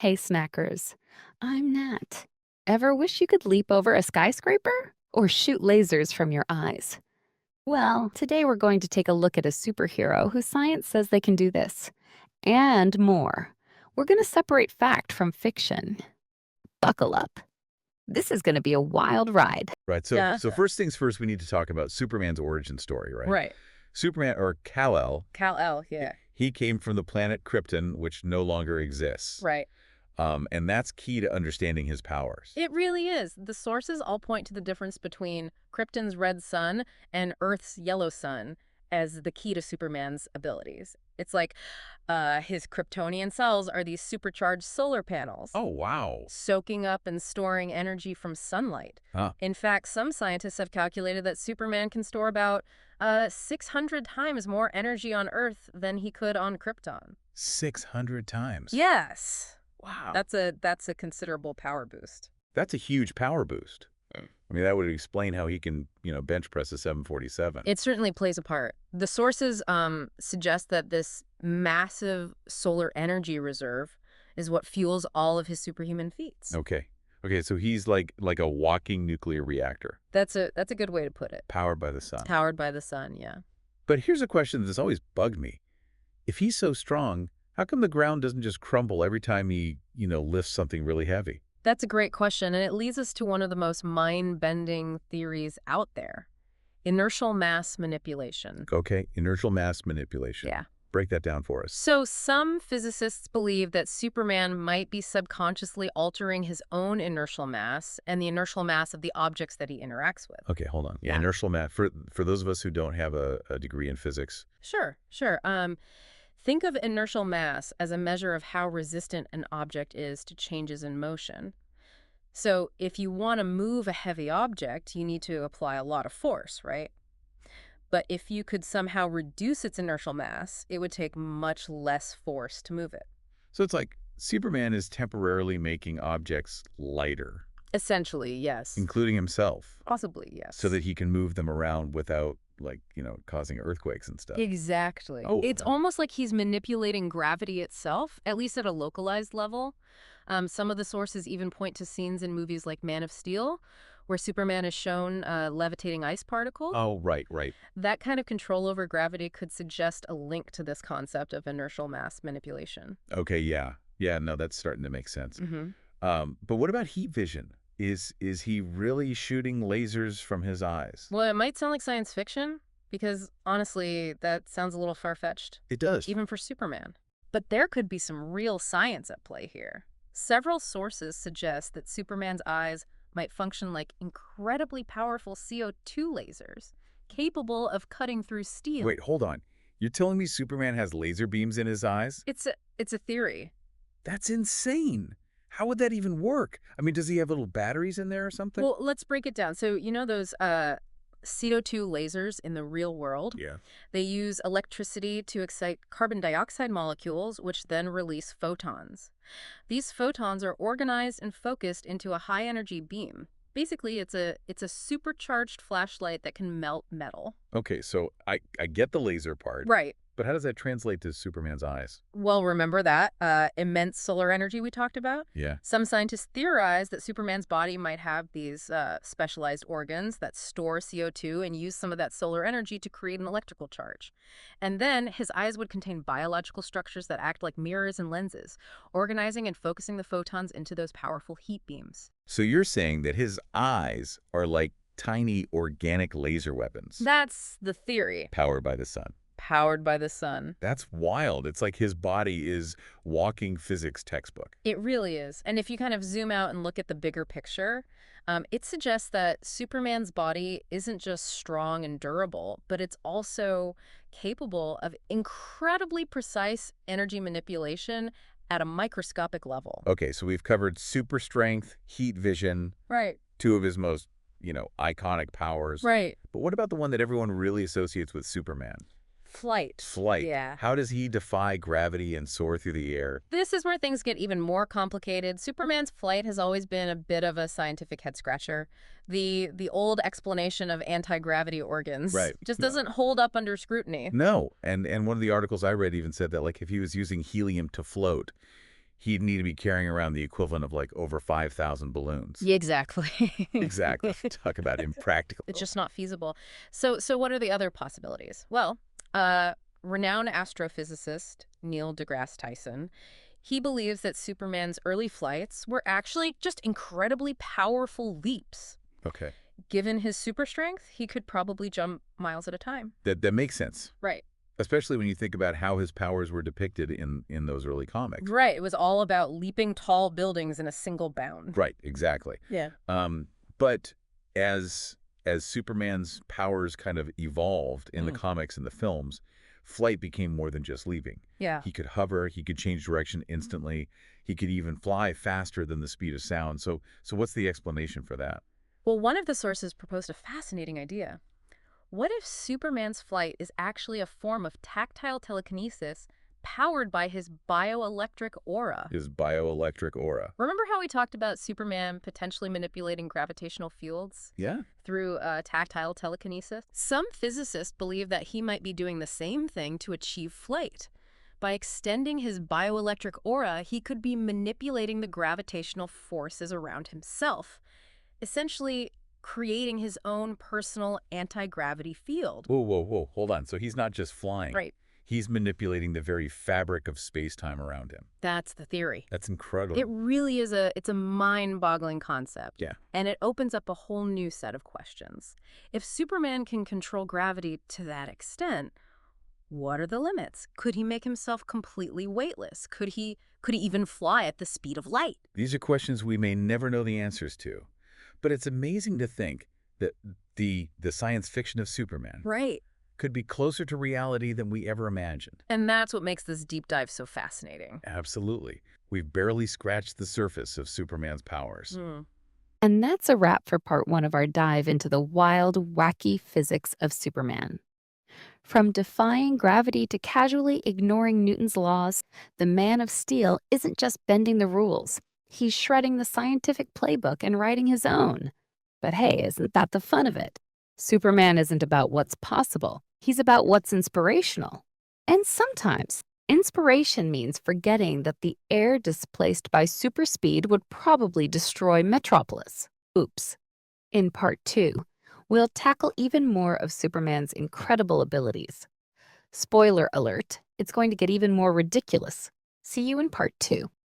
Hey, snackers. I'm Nat. Ever wish you could leap over a skyscraper or shoot lasers from your eyes? Well, today we're going to take a look at a superhero whose science says they can do this and more. We're going to separate fact from fiction. Buckle up. This is going to be a wild ride. Right. So Yeah. so first things first, we need to talk about Superman's origin story, right? Right. Superman, or Kal-El, Kal-El, yeah. he came from the planet Krypton, which no longer exists. Right. And that's key to understanding his powers. It really is. The sources all point to the difference between Krypton's red sun and Earth's yellow sun as the key to Superman's abilities. It's like his Kryptonian cells are these supercharged solar panels, Oh, wow. soaking up and storing energy from sunlight. Huh. In fact, some scientists have calculated that Superman can store about 600 times more energy on Earth than he could on Krypton. 600 times. Yes. Wow. That's a considerable power boost. That's a huge power boost. Mm. I mean, that would explain how he can, bench press a 747. It certainly plays a part. The sources suggest that this massive solar energy reserve is what fuels all of his superhuman feats. Okay. Okay, so he's like a walking nuclear reactor, That's a good way to put it. powered by the sun. Powered by the sun, yeah. But here's a question that's always bugged me. If he's so strong, how come the ground doesn't just crumble every time he, lifts something really heavy? That's a great question, and it leads us to one of the most mind-bending theories out there. Inertial mass manipulation. Okay, inertial mass manipulation. Yeah. Break that down for us. So some physicists believe that Superman might be subconsciously altering his own inertial mass and the inertial mass of the objects that he interacts with. Okay, hold on. Yeah, Yeah. inertial mass. For those of us who don't have a degree in physics. Sure. Think of inertial mass as a measure of how resistant an object is to changes in motion. So if you want to move a heavy object, you need to apply a lot of force, right? But if you could somehow reduce its inertial mass, it would take much less force to move it. So it's like Superman is temporarily making objects lighter, Essentially, yes. including himself, Possibly, yes. so that he can move them around without, causing earthquakes and stuff. Exactly. Oh, It's almost like he's manipulating gravity itself, at least at a localized level. Some of the sources even point to scenes in movies like Man of Steel, where Superman is shown levitating ice particles. Oh, right. That kind of control over gravity could suggest a link to this concept of inertial mass manipulation. Okay, yeah. Yeah, no, that's starting to make sense. Hmm. But what about heat vision? Is he really shooting lasers from his eyes? Well, it might sound like science fiction, because honestly, that sounds a little far-fetched, It does. even for Superman. But there could be some real science at play here. Several sources suggest that Superman's eyes might function like incredibly powerful CO2 lasers, capable of cutting through steel. Wait, hold on. You're telling me Superman has laser beams in his eyes? It's a theory. That's insane. How would that even work? I mean, does he have little batteries in there or something? Well, let's break it down. So, you know those CO2 lasers in the real world? Yeah. They use electricity to excite carbon dioxide molecules, which then release photons. These photons are organized and focused into a high-energy beam. Basically, it's a supercharged flashlight that can melt metal. Okay, so I get the laser part, Right. but how does that translate to Superman's eyes? Well, remember that immense solar energy we talked about? Yeah. Some scientists theorize that Superman's body might have these specialized organs that store CO2 and use some of that solar energy to create an electrical charge. And then his eyes would contain biological structures that act like mirrors and lenses, organizing and focusing the photons into those powerful heat beams. So you're saying that his eyes are like tiny organic laser weapons That's the theory. powered by the sun. Powered by the sun. That's wild. It's like his body is walking physics textbook. It really is. And if you kind of zoom out and look at the bigger picture, it suggests that Superman's body isn't just strong and durable, but it's also capable of incredibly precise energy manipulation at a microscopic level. Okay, so we've covered super strength, heat vision, Right. two of his most, iconic powers. Right. But what about the one that everyone really associates with Superman? Flight. Flight. Yeah. How does he defy gravity and soar through the air? This is where things get even more complicated. Superman's flight has always been a bit of a scientific head-scratcher. The old explanation of anti-gravity organs Right. just No. doesn't hold up under scrutiny. No, and one of the articles I read even said that, like, if he was using helium to float, he'd need to be carrying around the equivalent of like over 5,000 balloons. Exactly. Exactly. Talk about impractical. It's just not feasible. So what are the other possibilities? Well, renowned astrophysicist Neil deGrasse Tyson, he believes that Superman's early flights were actually just incredibly powerful leaps. Okay. Given his super strength, he could probably jump miles at a time. That makes sense, Right. especially when you think about how his powers were depicted in those early comics. Right. It was all about leaping tall buildings in a single bound. Right, exactly. Yeah. But as Superman's powers kind of evolved in the comics and the films, flight became more than just leaping. Yeah. He could hover, he could change direction instantly, he could even fly faster than the speed of sound. So what's the explanation for that? Well, one of the sources proposed a fascinating idea. What if Superman's flight is actually a form of tactile telekinesis powered by his bioelectric aura? His bioelectric aura. Remember how we talked about Superman potentially manipulating gravitational fields Yeah. through tactile telekinesis? Some physicists believe that he might be doing the same thing to achieve flight. By extending his bioelectric aura, he could be manipulating the gravitational forces around himself, essentially creating his own personal anti-gravity field. Whoa, whoa, whoa. Hold on. So he's not just flying. Right. He's manipulating the very fabric of space-time around him. That's the theory. That's incredible. It really is it's a mind-boggling concept. Yeah. And it opens up a whole new set of questions. If Superman can control gravity to that extent, what are the limits? Could he make himself completely weightless? Could he even fly at the speed of light? These are questions we may never know the answers to. But it's amazing to think that the science fiction of Superman Right. could be closer to reality than we ever imagined. And that's what makes this deep dive so fascinating. Absolutely. We've barely scratched the surface of Superman's powers. And that's a wrap for part 1 of our dive into the wild, wacky physics of Superman. From defying gravity to casually ignoring Newton's laws, the Man of Steel isn't just bending the rules. He's shredding the scientific playbook and writing his own. But hey, isn't that the fun of it? Superman isn't about what's possible. He's about what's inspirational. And sometimes, inspiration means forgetting that the air displaced by super speed would probably destroy Metropolis. Oops. In part 2, we'll tackle even more of Superman's incredible abilities. Spoiler alert, it's going to get even more ridiculous. See you in part 2.